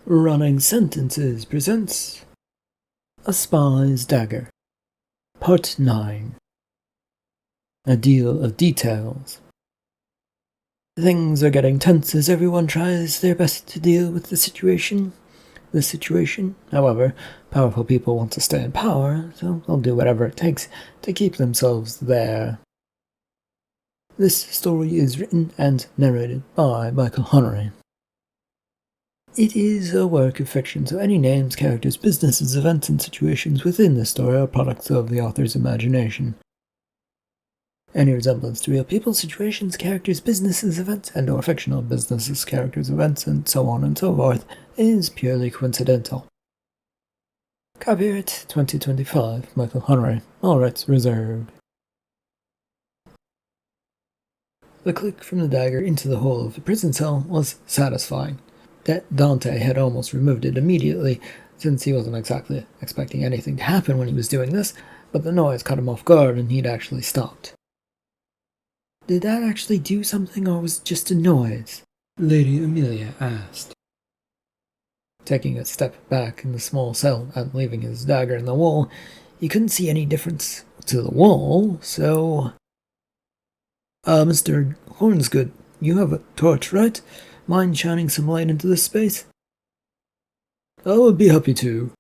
Running Sentences presents A Spy's Dagger, Part 9. A Deal of Details. Things are getting tense as everyone tries their best to deal with the situation. However, powerful people want to stay in power, so they'll do whatever it takes to keep themselves there. This story is written and narrated by Michael Hunnery. It is a work of fiction, so any names, characters, businesses, events, and situations within the story are products of the author's imagination. Any resemblance to real people, situations, characters, businesses, events, and/or fictional businesses, characters, events, and so on and so forth is purely coincidental. Copyright 2025, Michael Hunnery. All rights reserved. The click from the dagger into the hole of the prison cell was satisfying. Dante had almost removed it immediately, since he wasn't exactly expecting anything to happen when he was doing this, but the noise caught him off guard and he'd actually stopped. Did that actually do something, or was it just a noise? Lady Amelia asked. Taking a step back in the small cell and leaving his dagger in the wall, he couldn't see any difference to the wall, so... Mr. Hornsgood, you have a torch, right? Mind shining some light into this space? I would be happy to.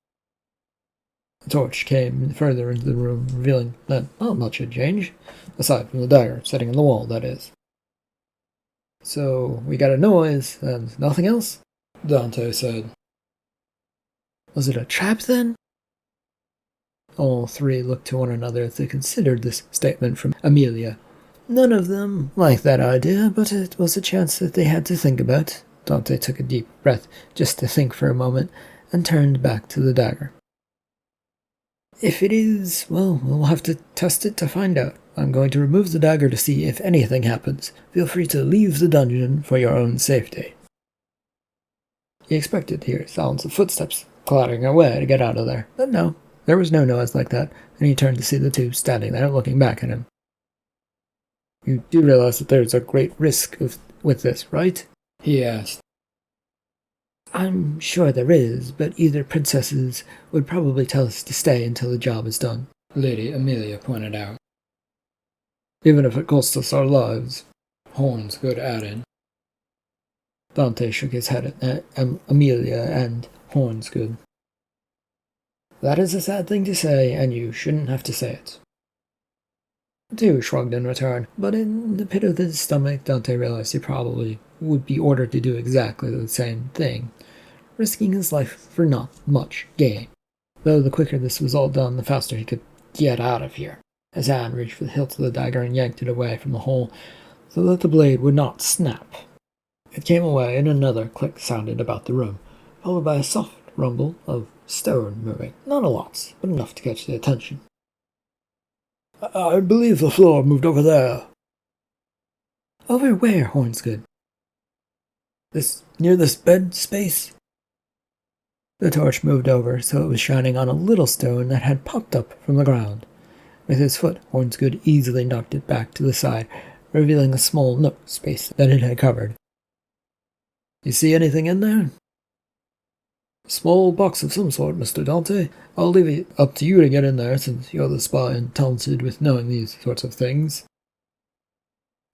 The torch came further into the room, revealing that not much had changed, aside from the dagger sitting in the wall, that is. So, we got a noise, and nothing else? Dante said. Was it a trap, then? All three looked to one another as they considered this statement from Amelia. None of them liked that idea, but it was a chance that they had to think about. Dante took a deep breath just to think for a moment, and turned back to the dagger. If it is, well, we'll have to test it to find out. I'm going to remove the dagger to see if anything happens. Feel free to leave the dungeon for your own safety. He expected to hear sounds of footsteps clattering away to get out of there, but no, there was no noise like that, and he turned to see the two standing there looking back at him. You do realize that there's a great risk with this, right? He asked. I'm sure there is, but either princesses would probably tell us to stay until the job is done, Lady Amelia pointed out. Even if it costs us our lives, Hornsgood added. Dante shook his head at Amelia and Hornsgood. That is a sad thing to say, and you shouldn't have to say it. The two shrugged in return, but in the pit of his stomach, Dante realized he probably would be ordered to do exactly the same thing, risking his life for not much gain. Though the quicker this was all done, the faster he could get out of here. His hand reached for the hilt of the dagger and yanked it away from the hole, so that the blade would not snap. It came away, and another click sounded about the room, followed by a soft rumble of stone moving. Not a lot, but enough to catch the attention. I believe the floor moved over there. Over where, Hornsgood? Near this bed space? The torch moved over, so it was shining on a little stone that had popped up from the ground. With his foot, Hornsgood easily knocked it back to the side, revealing a small nook space that it had covered. You see anything in there? A small box of some sort, Mr. Dante. I'll leave it up to you to get in there, since you're the spy and talented with knowing these sorts of things.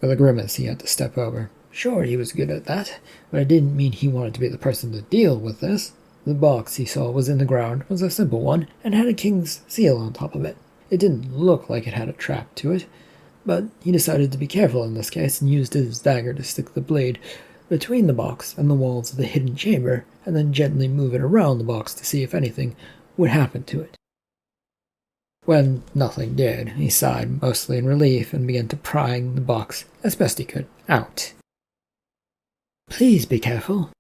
With a grimace, he had to step over. Sure, he was good at that, but it didn't mean he wanted to be the person to deal with this. The box he saw was in the ground, was a simple one, and had a king's seal on top of it. It didn't look like it had a trap to it, but he decided to be careful in this case and used his dagger to stick the blade between the box and the walls of the hidden chamber, and then gently move it around the box to see if anything would happen to it. When nothing did, he sighed, mostly in relief, and began to prying the box, as best he could, out. Please be careful.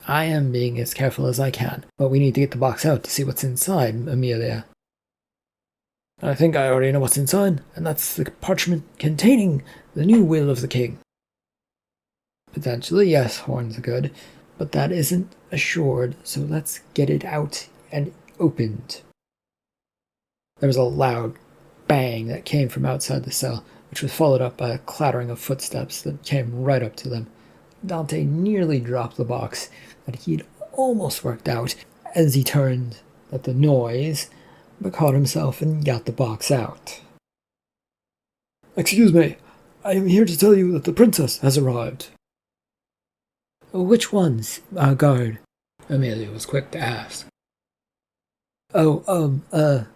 I am being as careful as I can, but we need to get the box out to see what's inside, Amelia. I think I already know what's inside, and that's the parchment containing the new will of the king. Potentially, yes, Hornsgood, but that isn't assured, so let's get it out and opened. There was a loud bang that came from outside the cell, which was followed up by a clattering of footsteps that came right up to them. Dante nearly dropped the box that he'd almost worked out as he turned at the noise, but caught himself and got the box out. "Excuse me, I am here to tell you that the princess has arrived." "Which ones, guard?" Amelia was quick to ask. The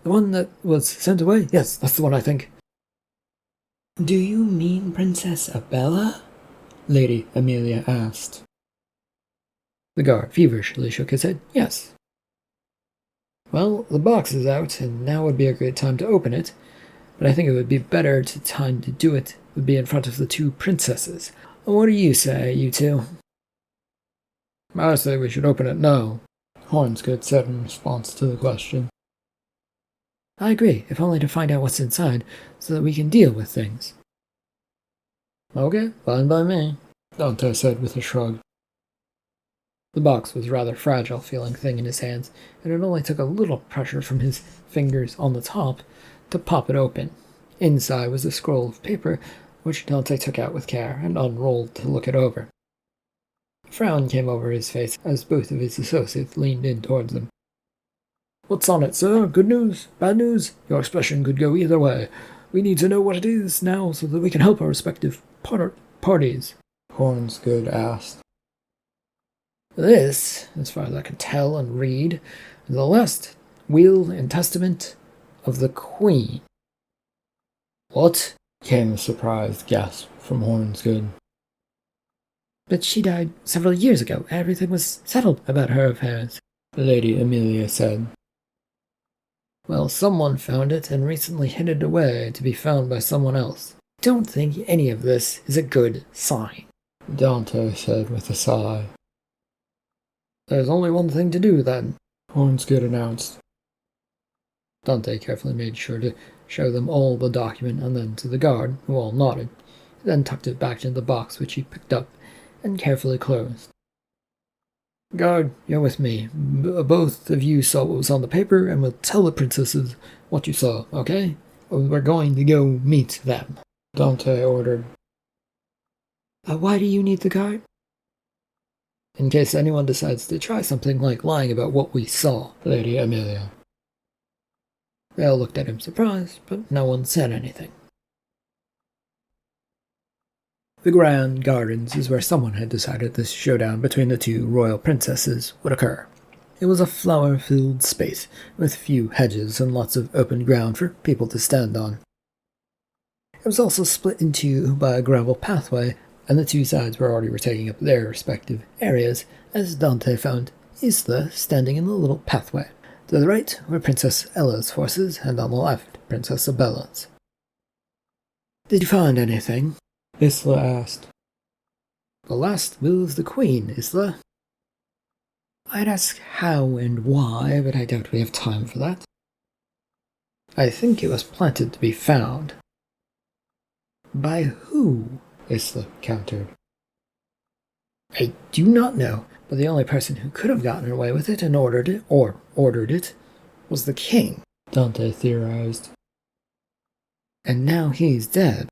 one that was sent away? Yes, that's the one, I think." "Do you mean Princess Abella?" Lady Amelia asked. The guard feverishly shook his head. "Yes." "Well, the box is out, and now would be a great time to open it, but I think it would be better time to do it would be in front of the two princesses. What do you say, you two?" "I say we should open it now," Hornsgood said in response to the question. "I agree, if only to find out what's inside, so that we can deal with things." "Okay, fine by me," Dante said with a shrug. The box was a rather fragile-feeling thing in his hands, and it only took a little pressure from his fingers on the top to pop it open. Inside was a scroll of paper, which Dante took out with care and unrolled to look it over. A frown came over his face as both of his associates leaned in towards him. "What's on it, sir? Good news? Bad news? Your expression could go either way. We need to know what it is now so that we can help our respective parties," Hornsgood asked. "This, as far as I can tell and read, is the last will and testament of the Queen." "What?" came a surprised gasp from Hornsgood. "But she died several years ago. Everything was settled about her affairs," Lady Amelia said. "Well, someone found it and recently hid it away to be found by someone else. Don't think any of this is a good sign," Dante said with a sigh. "There's only one thing to do, then," Hornsgood announced. Dante carefully made sure to show them all the document and then to the guard, who all nodded. He then tucked it back into the box which he picked up and carefully closed. "Guard, you're with me. Both of you saw what was on the paper and will tell the princesses what you saw, okay? We're going to go meet them," Dante ordered. "Why do you need the guard?" "In case anyone decides to try something like lying about what we saw, Lady Amelia." They all looked at him surprised, but no one said anything. The Grand Gardens is where someone had decided this showdown between the two royal princesses would occur. It was a flower-filled space, with few hedges and lots of open ground for people to stand on. It was also split in two by a gravel pathway, and the two sides were already taking up their respective areas, as Dante found Isla standing in the little pathway. To the right were Princess Ella's forces, and on the left, Princess Abella's. "Did you find anything?" Isla asked. "The last will of the Queen, Isla." "I'd ask how and why, but I doubt we have time for that." "I think it was planted to be found." "By who?" Isla countered. "I do not know, but the only person who could have gotten away with it and ordered it, was the king," Dante theorized. "And now he's dead.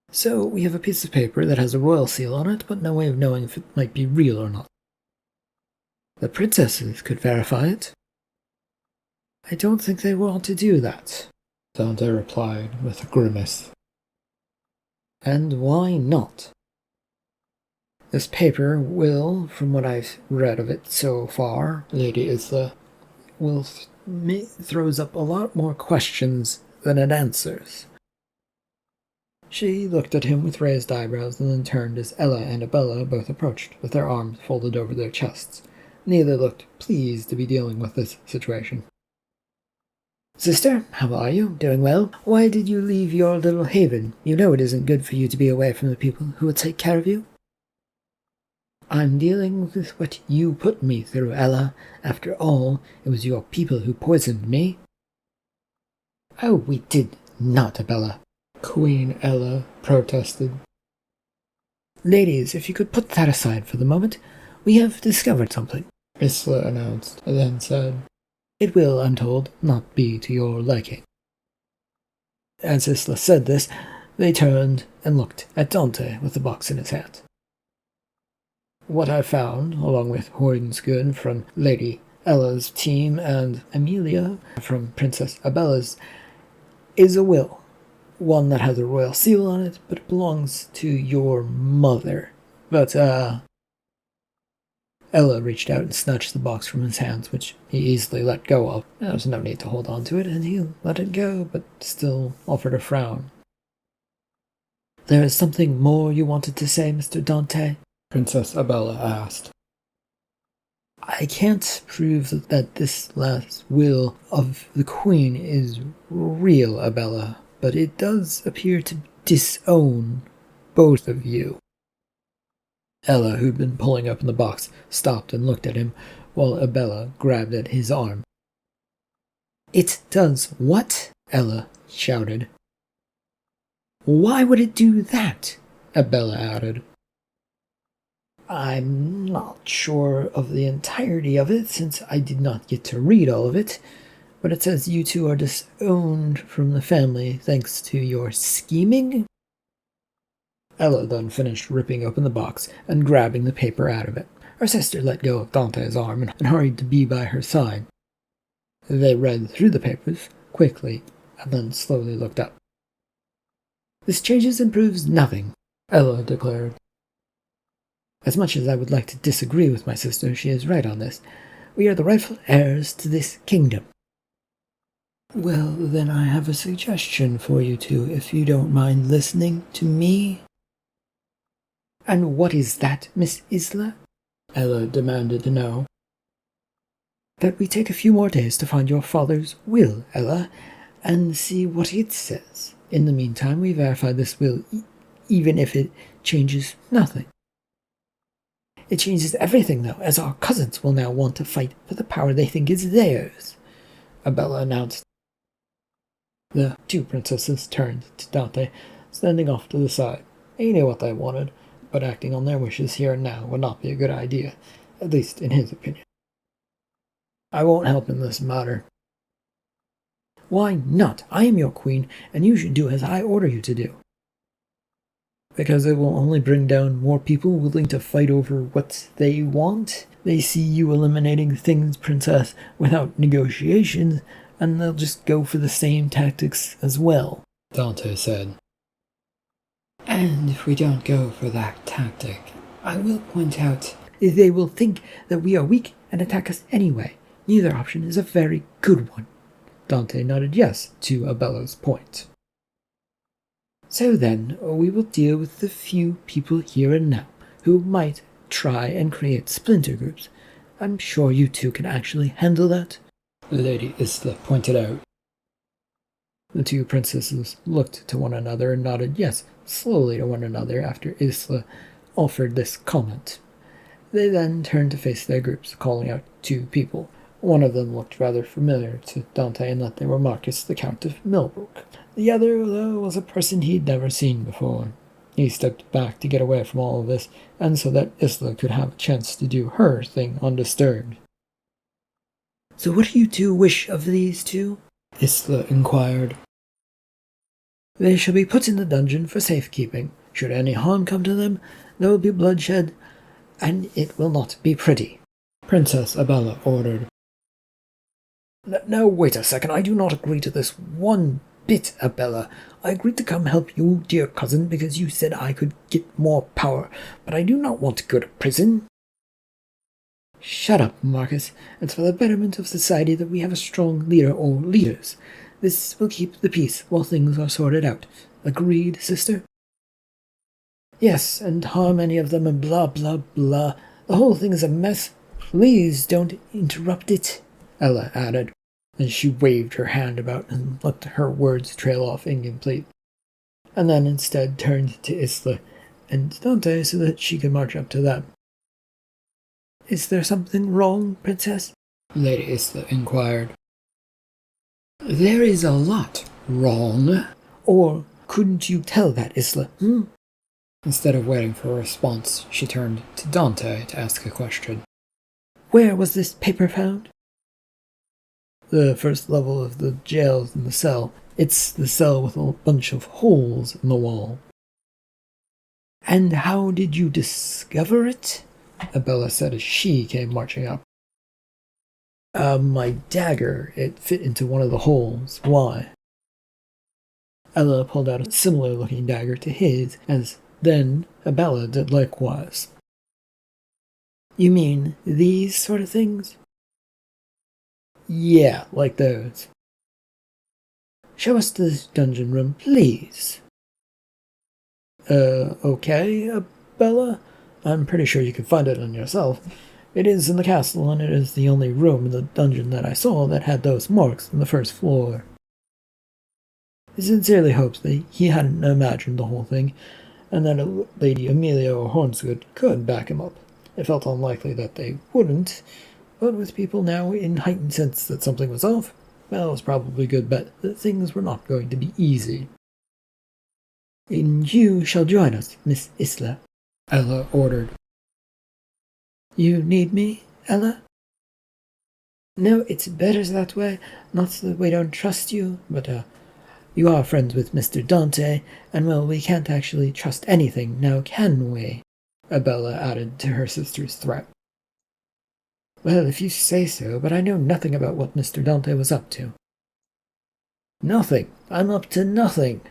So we have a piece of paper that has a royal seal on it, but no way of knowing if it might be real or not. The princesses could verify it." "I don't think they want to do that," Dante replied with a grimace. "And why not?" "This paper will, from what I've read of it so far, Lady Isla, throws up a lot more questions than it answers." She looked at him with raised eyebrows and then turned as Ella and Abella both approached, with their arms folded over their chests. Neither looked pleased to be dealing with this situation. "Sister, how are you? Doing well? Why did you leave your little haven? You know it isn't good for you to be away from the people who would take care of you." "I'm dealing with what you put me through, Ella. After all, it was your people who poisoned me." "Oh, we did not, Abella," Queen Ella protested. "Ladies, if you could put that aside for the moment, we have discovered something," Isla announced, and then said, "It will, I'm told, not be to your liking." As Isla said this, they turned and looked at Dante with the box in his hand. What I found, along with Hoynsgood from Lady Ella's team and Amelia from Princess Abella's, is a will. One that has a royal seal on it, but it belongs to your mother. But, Ella reached out and snatched the box from his hands, which he easily let go of. There was no need to hold on to it, and he let it go, but still offered a frown. "There is something more you wanted to say, Mr. Dante?" Princess Abella asked. "I can't prove that this last will of the Queen is real, Abella, but it does appear to disown both of you." Ella, who'd been pulling open the box, stopped and looked at him, while Abella grabbed at his arm. "It does what?" Ella shouted. "Why would it do that?" Abella added. "I'm not sure of the entirety of it, since I did not get to read all of it, but it says you two are disowned from the family thanks to your scheming." Ella then finished ripping open the box and grabbing the paper out of it. Her sister let go of Dante's arm and hurried to be by her side. They read through the papers quickly and then slowly looked up. "This changes and proves nothing," Ella declared. "As much as I would like to disagree with my sister, she is right on this. We are the rightful heirs to this kingdom." "Well, then I have a suggestion for you two, if you don't mind listening to me." "And what is that, Miss Isla?" Ella demanded to know. "That we take a few more days to find your father's will, Ella, and see what it says. In the meantime, we verify this will, even if it changes nothing." "It changes everything, though, as our cousins will now want to fight for the power they think is theirs," Abella announced. The two princesses turned to Dante, standing off to the side. He knew what they wanted, but acting on their wishes here and now would not be a good idea, at least in his opinion. "I won't help in this matter." "Why not? I am your queen, and you should do as I order you to do." "Because it will only bring down more people willing to fight over what they want. They see you eliminating things, princess, without negotiations, and they'll just go for the same tactics as well," Dante said. "And if we don't go for that tactic, I will point out, they will think that we are weak and attack us anyway. Neither option is a very good one." Dante nodded yes to Abella's point. "So then, we will deal with the few people here and now who might try and create splinter groups. I'm sure you two can actually handle that," Lady Isla pointed out. The two princesses looked to one another and nodded yes slowly to one another after Isla offered this comment. They then turned to face their groups, calling out two people. One of them looked rather familiar to Dante in that they were Marcus, the Count of Millbrook. The other, though, was a person he'd never seen before. He stepped back to get away from all of this, and so that Isla could have a chance to do her thing undisturbed. "So what do you two wish of these two?" Isla inquired. "They shall be put in the dungeon for safekeeping. Should any harm come to them, there will be bloodshed, and it will not be pretty," Princess Abella ordered. "Now, wait a second. I do not agree to this one bit, Abella. I agreed to come help you, dear cousin, because you said I could get more power, but I do not want to go to prison." "Shut up, Marcus. It's for the betterment of society that we have a strong leader or leaders. This will keep the peace while things are sorted out. Agreed, sister?" "Yes, and harm any of them and blah, blah, blah. The whole thing is a mess. Please don't interrupt it," Ella added, as she waved her hand about and let her words trail off incomplete, and then instead turned to Isla and Dante so that she could march up to them. "Is there something wrong, princess?" Lady Isla inquired. "There is a lot wrong. Or couldn't you tell that, Isla, Instead of waiting for a response, she turned to Dante to ask a question. "Where was this paper found?" "The first level of the jail in the cell. It's the cell with a bunch of holes in the wall." "And how did you discover it?" Abella said as she came marching up. My dagger, it fit into one of the holes. Why? Ella pulled out a similar-looking dagger to his, as then Abella did likewise. You mean these sort of things? Yeah, like those. Show us the dungeon room, please. Okay, Abella? I'm pretty sure you can find it on yourself. It is in the castle, and it is the only room in the dungeon that I saw that had those marks on the first floor. He sincerely hopes that he hadn't imagined the whole thing, and that Lady Amelia or Hornsgood could back him up. It felt unlikely that they wouldn't, but with people now in heightened sense that something was off, well, it was probably a good bet that things were not going to be easy. And you shall join us, Miss Isla, Ella ordered. You need me, Ella? No, it's better that way. Not that we don't trust you, but, you are friends with Mr. Dante, and well, we can't actually trust anything, now can we? Abella added to her sister's threat. Well, if you say so, but I know nothing about what Mr. Dante was up to. Nothing. I'm up to nothing.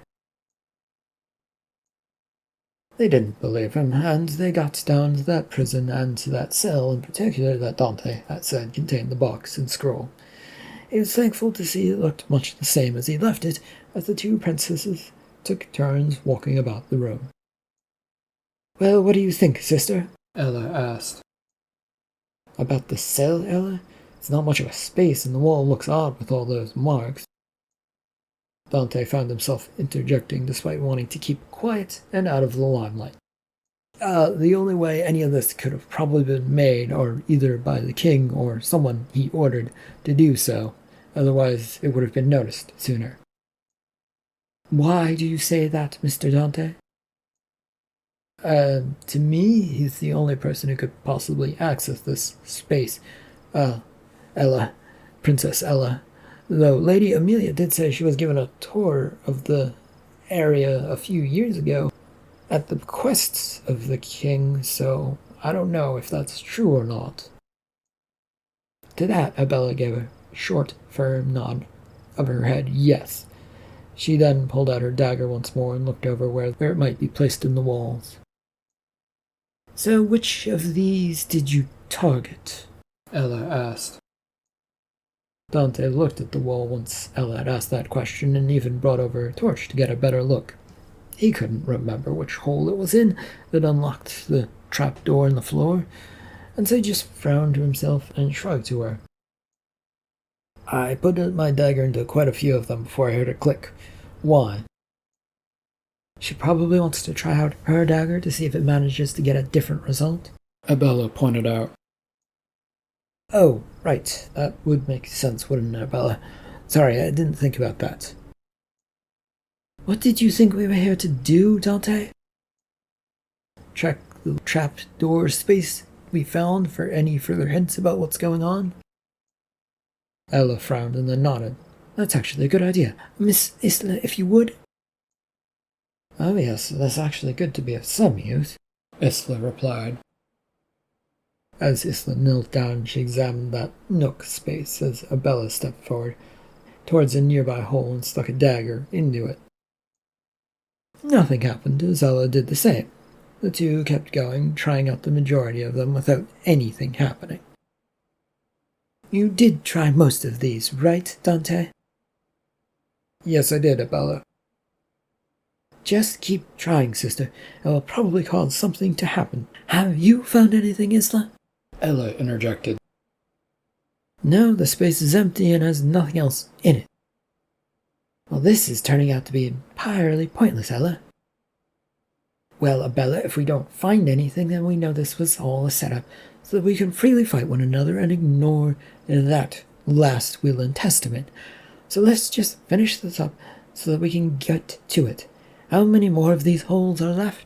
They didn't believe him, and they got down to that prison and to that cell in particular that Dante had said contained the box and scroll. He was thankful to see it looked much the same as he left it, as the two princesses took turns walking about the room. Well, what do you think, sister? Ella asked. About the cell, Ella? It's not much of a space, and the wall looks odd with all those marks. Dante found himself interjecting despite wanting to keep quiet and out of the limelight. The only way any of this could have probably been made are either by the king or someone he ordered to do so, otherwise it would have been noticed sooner. Why do you say that, Mr. Dante? To me, he's the only person who could possibly access this space. Ella, Princess Ella. Though Lady Amelia did say she was given a tour of the area a few years ago at the bequests of the king, so I don't know if that's true or not. To that, Abella gave a short, firm nod of her head, yes. She then pulled out her dagger once more and looked over where it might be placed in the walls. So which of these did you target? Ella asked. Dante looked at the wall once Ella had asked that question and even brought over a torch to get a better look. He couldn't remember which hole it was in that unlocked the trap door in the floor, and so he just frowned to himself and shrugged to her. I put my dagger into quite a few of them before I heard it click. Why? She probably wants to try out her dagger to see if it manages to get a different result, Abella pointed out. Oh, right. That would make sense, wouldn't it, Abella? Sorry, I didn't think about that. What did you think we were here to do, Dante? Check the trap door space we found for any further hints about what's going on? Ella frowned and then nodded. That's actually a good idea. Miss Isla, if you would. Oh yes, that's actually good to be of some use, Isla replied. As Isla knelt down, she examined that nook space as Abella stepped forward towards a nearby hole and stuck a dagger into it. Nothing happened, as Ella did the same. The two kept going, trying out the majority of them without anything happening. You did try most of these, right, Dante? Yes, I did, Abella. Just keep trying, sister. It will probably cause something to happen. Have you found anything, Isla? Ella interjected. No, the space is empty and has nothing else in it. Well, this is turning out to be entirely pointless, Ella. Well, Abella, if we don't find anything, then we know this was all a setup, so that we can freely fight one another and ignore that last will and testament. So let's just finish this up so that we can get to it. How many more of these holes are left?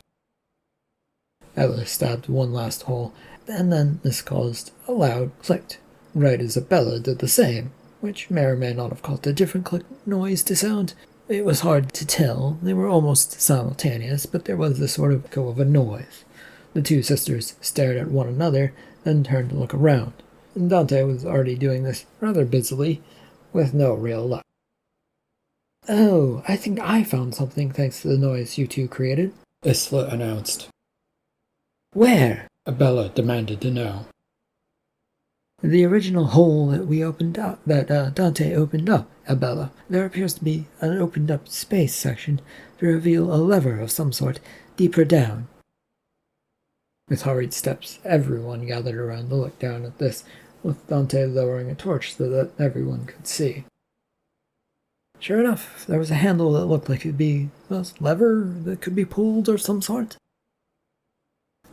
Ella stabbed one last hole, and then this caused a loud click, right as Abella did the same, which may or may not have caused a different click noise to sound. It was hard to tell. They were almost simultaneous, but there was a sort of echo of a noise. The two sisters stared at one another, then turned to look around. Dante was already doing this rather busily, with no real luck. "Oh, I think I found something thanks to the noise you two created," Isla announced. "Where?" Abella demanded to know. "The original hole that we opened up, that Dante opened up, Abella. There appears to be an opened up space section to reveal a lever of some sort deeper down." With hurried steps, everyone gathered around to look down at this, with Dante lowering a torch so that everyone could see. Sure enough, there was a handle that looked like it would be a lever that could be pulled or some sort.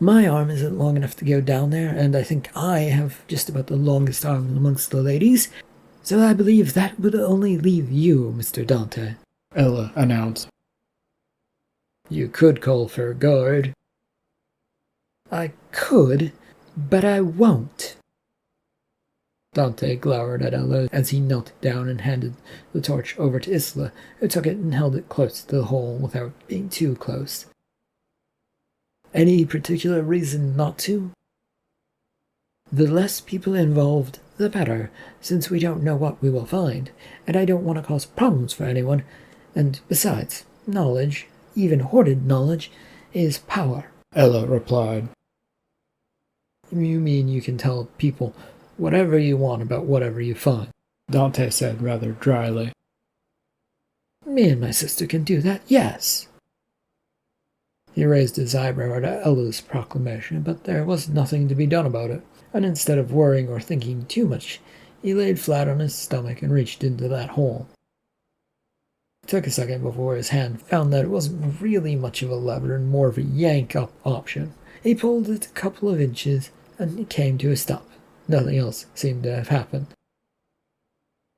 My arm isn't long enough to go down there, and I think I have just about the longest arm amongst the ladies, so I believe that would only leave you, Mr. Dante," Ella announced. "You could call for a guard." "I could, but I won't." Dante glowered at Ella as he knelt down and handed the torch over to Isla, who took it and held it close to the hole without being too close. "Any particular reason not to?" "The less people involved, the better, since we don't know what we will find, and I don't want to cause problems for anyone. And besides, knowledge, even hoarded knowledge, is power," Ella replied. "You mean you can tell people whatever you want about whatever you find?" Dante said rather dryly. "Me and my sister can do that, yes." He raised his eyebrow at Ella's proclamation, but there was nothing to be done about it, and instead of worrying or thinking too much, he laid flat on his stomach and reached into that hole. It took a second before his hand found that it wasn't really much of a lever and more of a yank-up option. He pulled it a couple of inches, and it came to a stop. Nothing else seemed to have happened.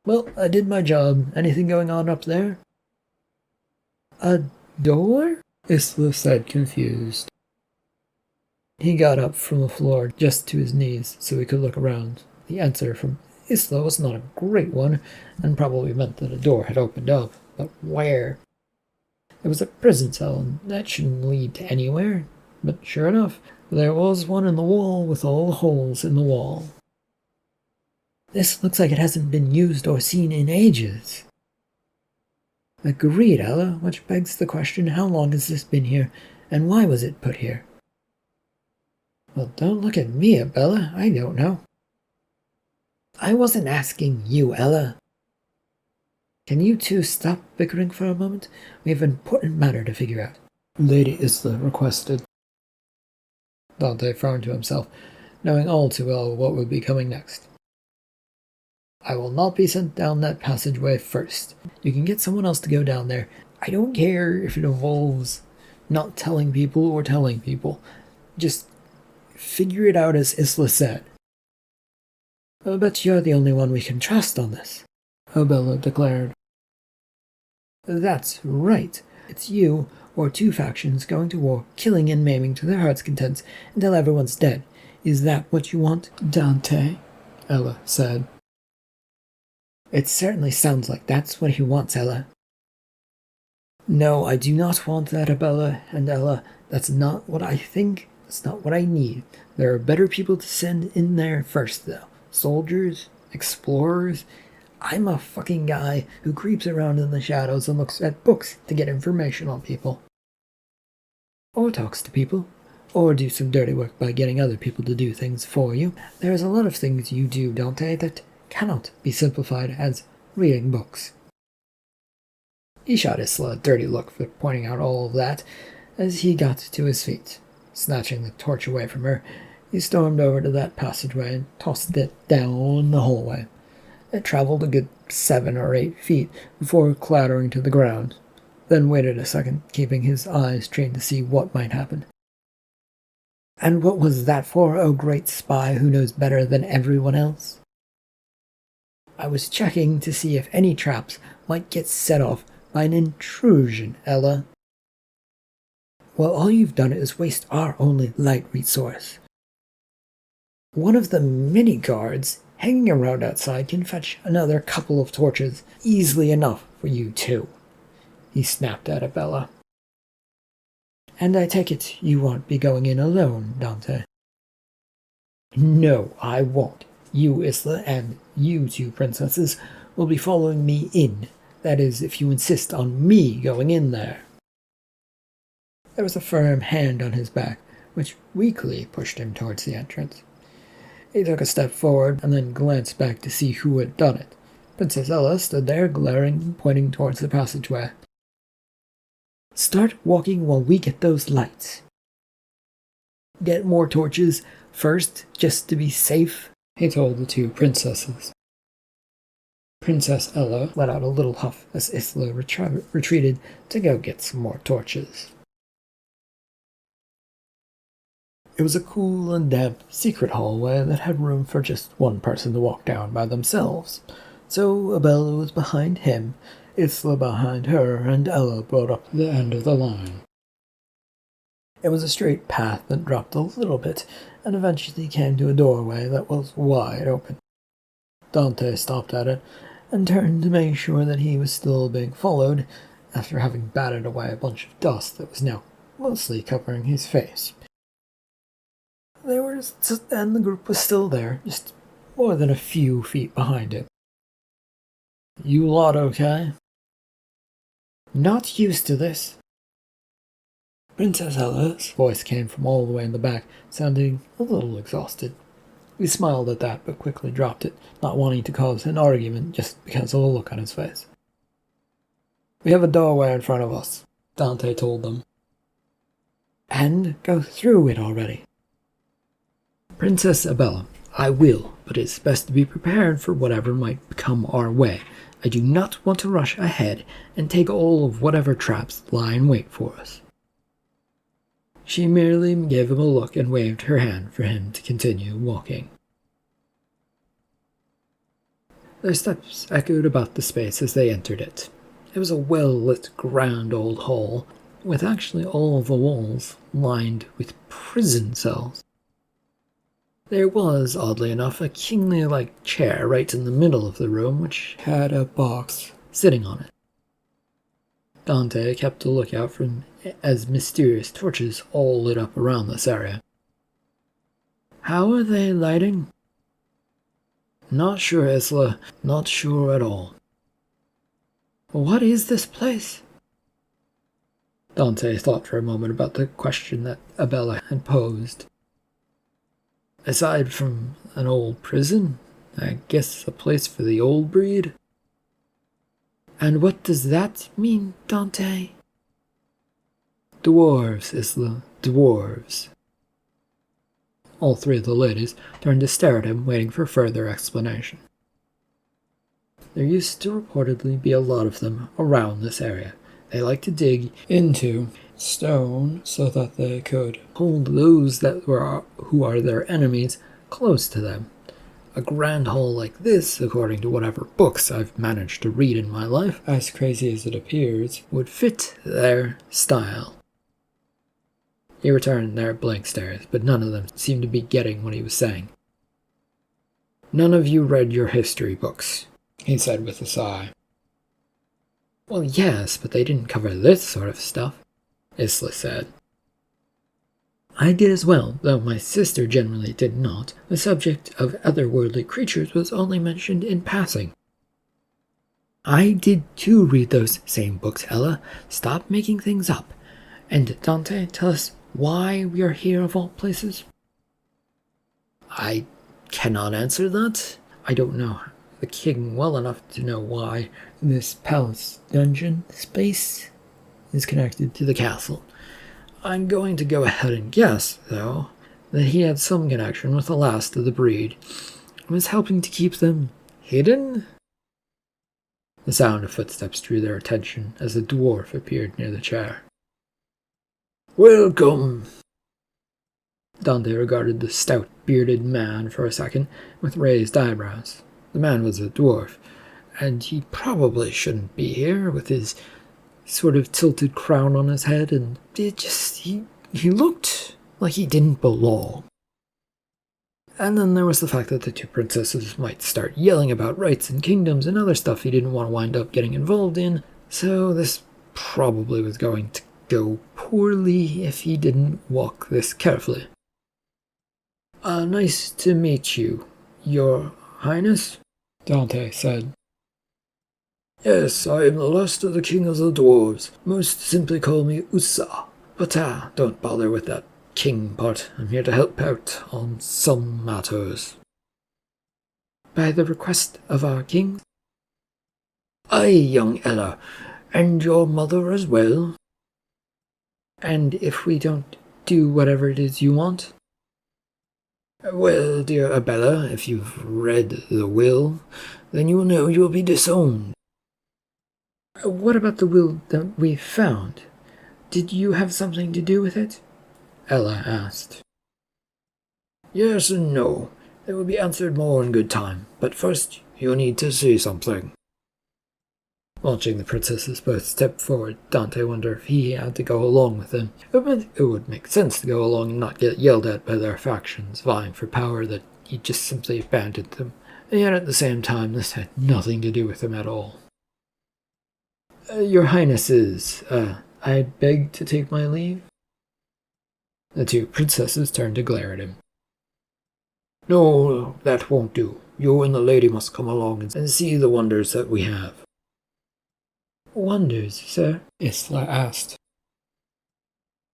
"Well, I did my job. Anything going on up there?" "A door?" Isla said, confused. He got up from the floor just to his knees so he could look around. The answer from Isla was not a great one, and probably meant that a door had opened up, but where? There was a prison cell, and that shouldn't lead to anywhere. But sure enough, there was one in the wall with all the holes in the wall. "This looks like it hasn't been used or seen in ages." "Agreed, Ella, which begs the question, how long has this been here, and why was it put here?" "Well, don't look at me, Bella. I don't know." "I wasn't asking you, Ella." "Can you two stop bickering for a moment? We have an important matter to figure out," Lady Isla requested. Dante frowned to himself, knowing all too well what would be coming next. "I will not be sent down that passageway first. You can get someone else to go down there. I don't care if it involves not telling people or telling people. Just figure it out as Isla said." "I bet you're the only one we can trust on this," Abella declared. "That's right. It's you or two factions going to war, killing and maiming to their heart's content until everyone's dead. Is that what you want, Dante?" Ella said. "It certainly sounds like that's what he wants, Ella." "No, I do not want that, Abella and Ella. That's not what I think. That's not what I need. There are better people to send in there first, though. Soldiers, explorers. I'm a fucking guy who creeps around in the shadows and looks at books to get information on people. Or talks to people. Or do some dirty work by getting other people to do things for you. There's a lot of things you do, Dante, that cannot be simplified as reading books." He shot Isla a dirty look for pointing out all of that as he got to his feet. Snatching the torch away from her, he stormed over to that passageway and tossed it down the hallway. It traveled a good 7 or 8 feet before clattering to the ground, then waited a second, keeping his eyes trained to see what might happen. "And what was that for, oh great spy who knows better than everyone else?" "I was checking to see if any traps might get set off by an intrusion, Ella." "Well, all you've done is waste our only light resource. One of the mini guards hanging around outside can fetch another couple of torches easily enough for you two," he snapped at Abella. And I take it you won't be going in alone, Dante? No, I won't. You, Isla, and you two princesses will be following me in. That is, if you insist on me going in there. There was a firm hand on his back, which weakly pushed him towards the entrance. He took a step forward and then glanced back to see who had done it. Princess Ella stood there, glaring and pointing towards the passageway. Start walking while we get those lights. Get more torches first, just to be safe, he told the two princesses. Princess Ella let out a little huff as Isla retreated to go get some more torches. It was a cool and damp secret hallway that had room for just one person to walk down by themselves. So Abella was behind him, Isla behind her, and Ella brought up the end of the line. It was a straight path that dropped a little bit, and eventually came to a doorway that was wide open. Dante stopped at it, and turned to make sure that he was still being followed, after having batted away a bunch of dust that was now mostly covering his face. And the group was still there, just more than a few feet behind it. You lot okay? Not used to this. Princess Ella's voice came from all the way in the back, sounding a little exhausted. He smiled at that, but quickly dropped it, not wanting to cause an argument just because of a look on his face. We have a doorway in front of us, Dante told them. And go through it already. Princess Abella, I will, but it's best to be prepared for whatever might come our way. I do not want to rush ahead and take all of whatever traps lie in wait for us. She merely gave him a look and waved her hand for him to continue walking. Their steps echoed about the space as they entered it. It was a well-lit, grand old hall, with actually all of the walls lined with prison cells. There was, oddly enough, a kingly-like chair right in the middle of the room, which had a box sitting on it. Dante kept a lookout for as mysterious torches all lit up around this area. How are they lighting? Not sure, Isla. Not sure at all. What is this place? Dante thought for a moment about the question that Abella had posed. Aside from an old prison, I guess a place for the old breed. And what does that mean, Dante? Dwarves, Isla, dwarves. All three of the ladies turned to stare at him, waiting for further explanation. There used to reportedly be a lot of them around this area. They like to dig into stone so that they could hold those who are their enemies close to them. A grand hall like this, according to whatever books I've managed to read in my life, as crazy as it appears, would fit their style. He returned their blank stares, but none of them seemed to be getting what he was saying. None of you read your history books, he said with a sigh. Well, yes, but they didn't cover this sort of stuff, Isla said. I did as well, though my sister generally did not. The subject of otherworldly creatures was only mentioned in passing. I did too read those same books, Ella. Stop making things up. And Dante, tell us why we are here of all places. I cannot answer that. I don't know the king well enough to know why this palace dungeon space is connected to the castle. I'm going to go ahead and guess, though, that he had some connection with the last of the breed and was helping to keep them hidden? The sound of footsteps drew their attention as a dwarf appeared near the chair. Welcome! Dante regarded the stout, bearded man for a second with raised eyebrows. The man was a dwarf, and he probably shouldn't be here with his sort of tilted crown on his head, and he looked like he didn't belong. And then there was the fact that the two princesses might start yelling about rights and kingdoms and other stuff he didn't want to wind up getting involved in, so this probably was going to go poorly if he didn't walk this carefully. Nice to meet you, Your Highness, Dante said. Yes, I am the last of the king of the dwarves. Most simply call me Usa. But don't bother with that king part. I'm here to help out on some matters. By the request of our king? Aye, young Ella, and your mother as well. And if we don't do whatever it is you want? Well, dear Abella, if you've read the will, then you will know you will be disowned. What about the will that we found? Did you have something to do with it? Ella asked. Yes and no. They will be answered more in good time, but first you'll need to see something. Watching the princesses both step forward, Dante wondered if he had to go along with them. It would make sense to go along and not get yelled at by their factions vying for power that he just simply abandoned them. And yet at the same time, this had nothing to do with him at all. Your Highnesses, I beg to take my leave? The two princesses turned to glare at him. No, that won't do. You and the lady must come along and see the wonders that we have. Wonders, sir? Isla asked.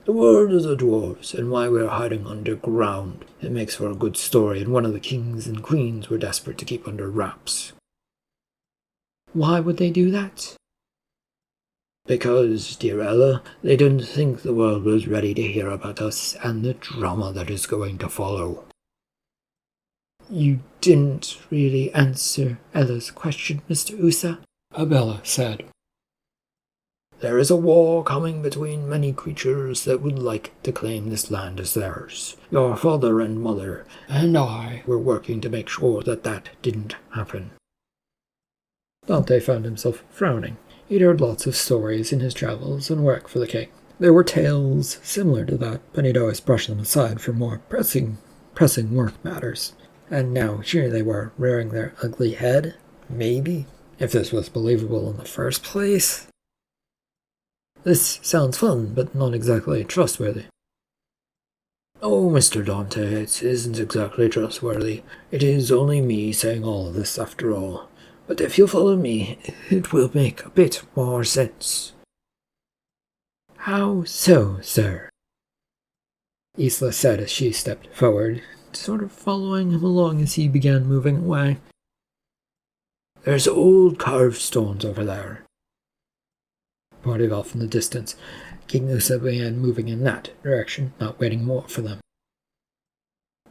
The world of the dwarves, and why we're hiding underground. It makes for a good story, and one of the kings and queens were desperate to keep under wraps. Why would they do that? Because, dear Ella, they didn't think the world was ready to hear about us and the drama that is going to follow. You didn't really answer Ella's question, Mr. Usa, Abella said. There is a war coming between many creatures that would like to claim this land as theirs. Your father and mother and I were working to make sure that that didn't happen. Dante found himself frowning. He'd heard lots of stories in his travels and work for the king. There were tales similar to that, but he'd always brushed them aside for more pressing work matters. And now here they were, rearing their ugly head. Maybe, if this was believable in the first place. This sounds fun, but not exactly trustworthy. Oh, Mr. Dante, it isn't exactly trustworthy. It is only me saying all of this after all. But if you'll follow me, it will make a bit more sense. How so, sir? Isla said as she stepped forward, sort of following him along as he began moving away. There's old carved stones over there. Pointed off in the distance, King Usa began moving in that direction, not waiting more for them.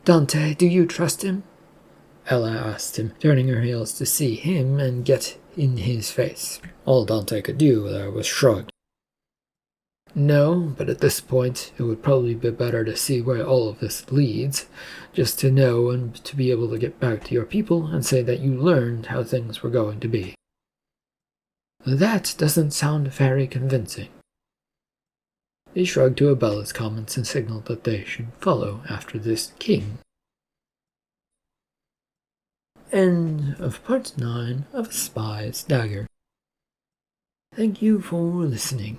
Dante, do you trust him? Ella asked him, turning her heels to see him and get in his face. All Dante could do there was shrug. No, but at this point it would probably be better to see where all of this leads, just to know and to be able to get back to your people and say that you learned how things were going to be. That doesn't sound very convincing. He shrugged to Abella's comments and signaled that they should follow after this king. End of part 9 of A Spy's Dagger. Thank you for listening.